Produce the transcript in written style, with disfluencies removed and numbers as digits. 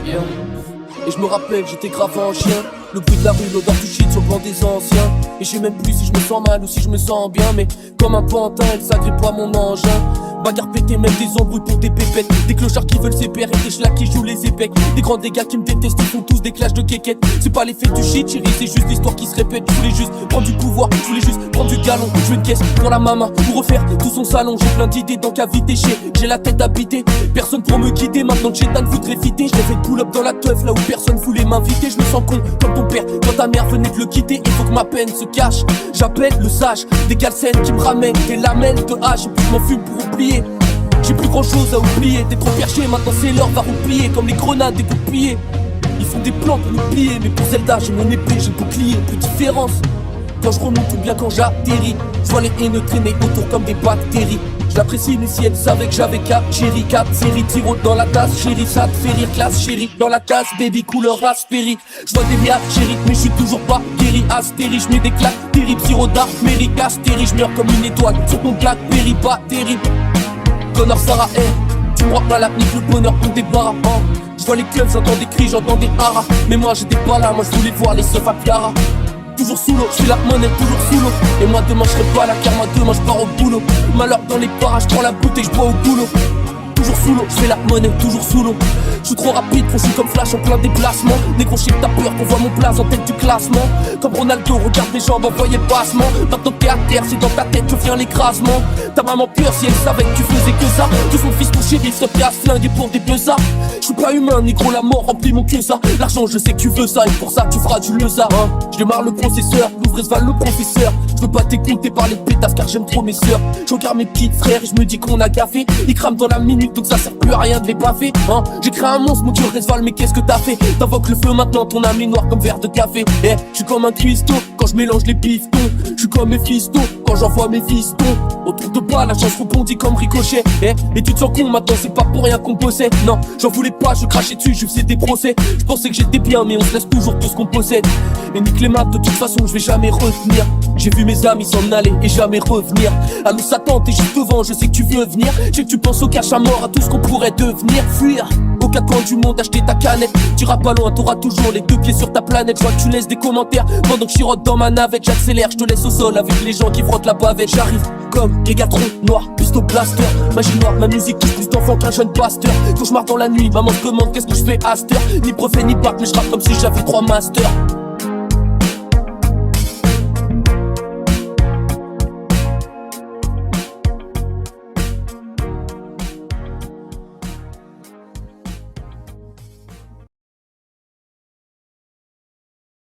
Yeah. Et je me rappelle, j'étais grave en chien. Le bruit de la rue, l'odeur du shit sur le banc des anciens. Et je sais même plus si je me sens mal ou si je me sens bien. Mais comme un pantin, elle s'agrippe à mon engin. Bagarre pété, même des embrouilles pour des pépettes. Des clochards qui veulent s'épérer, des schlacs qui jouent les épecs. Des grands dégâts qui me détestent, ils font tous des clashs de quéquettes. C'est pas l'effet du shit, chérie, c'est juste l'histoire qui se répète. Je voulais juste prendre du pouvoir, je voulais juste prendre du galon. Je veux une caisse pour la maman, pour refaire tout son salon. J'ai plein d'idées dans cavité, j'ai la tête habitée. Personne pour me guider, maintenant que j'ai Dan voudrait fitter. Je fait pull up dans la teuf, là où personne voulait m'inviter. Je me sens con comme ton père, quand ta mère venait de le quitter. Il faut que ma peine se cache, j'appelle le sage. Des galsènes qui me ramènent des lamelles de hache. Et puis je m'en fume pour oublier. J'ai plus grand chose à oublier, t'es trop perché, maintenant c'est l'heure, va replier comme les grenades des goupillés. Ils font des plans pour nous plier, mais pour Zelda j'ai mon épée, j'ai le bouclier, plus de différence. Quand je remonte ou bien quand j'atterris, je vois les haineux traîner autour comme des bactéries. Je l'apprécie mais si elle savait que j'avais 4 chéri, 4 séries, tiro dans la tasse, chéri, ça te fait rire, classe chéri, dans la tasse, baby couleur raspberry. Je vois des liasses chéri, mais je suis toujours pas guéri, astéri, je mets des claques, terrible, sirop d'Armérique, astéri, je meurs comme une étoile sur ton Blackberry, pas terrible. Connor Sarah, tu me pas la nique, le bonheur on débarras. Je vois les clubs, j'entends des cris, j'entends des haras. Mais moi j'étais pas là, moi je voulais voir les seufs à Clara. Toujours sous l'eau, je fais la monnaie, toujours sous l'eau. Et moi demain je serai pas là, car moi demain je pars au boulot. Malheur dans les parages, je prends la bouteille, je bois au boulot. Toujours sous l'eau, je fais la monnaie, toujours sous l'eau. Je suis trop rapide, je suis comme Flash en plein déplacement. Négro, je sais que t'as peur qu'on voit mon place en tête du classement. Comme Ronaldo, regarde mes jambes, envoyez le passement. Maintenant t'es à terre, c'est dans ta tête que vient l'écrasement. Ta maman peur si elle savait que tu faisais que ça. Que son fils ton chéri serait prêt à se flinguer pour des pesas. Je suis pas humain, négro, la mort remplit mon cul ça. L'argent, je sais que tu veux ça, et pour ça tu feras du lezard. Je démarre le processeur, l'ouvreuse va le professeur. Je veux pas t'écouter par les pétasses car j'aime trop mes sœurs. Je regarde mes petits frères et je me dis qu'on a gaffé. Ils crament dans la minute donc ça sert plus à rien de les baver. J'ai créé un monstre, mon dieu Resval, mais qu'est-ce que t'as fait? T'invoques le feu maintenant, ton âme est noire comme verre de café. Je suis comme un cuistot quand je mélange les pistons. Je suis comme mes fistons quand j'envoie mes fistons. Autour de moi la chance rebondit comme ricochet. Et tu te sens con maintenant, c'est pas pour rien qu'on possède. Non, j'en voulais pas, je crachais dessus, je faisais des procès. Je pensais que j'étais bien mais on se laisse toujours tout ce qu'on possède. Mais nique les maths, de toute façon je vais jamais revenir. J'ai vu mes amis s'en aller et jamais revenir. Allô Satan, t'es juste devant, je sais que tu veux venir. Je sais que tu penses au cash à mort, à tout ce qu'on pourrait devenir. Fuir aux quatre coins du monde, acheter ta canette. T'iras pas loin, t'auras toujours les deux pieds sur ta planète. Je vois que tu laisses des commentaires pendant que je chirote dans ma navette. J'accélère, je te laisse au sol avec les gens qui frottent la bavette. J'arrive comme Gégatron, noir, pisto blaster. Magie noire, ma musique touche plus d'enfants qu'un jeune pasteur. Quand je marre dans la nuit, maman se demande qu'est-ce que je fais à cette heure. Ni prophète ni bac, mais je rappe comme si j'avais 3 masters.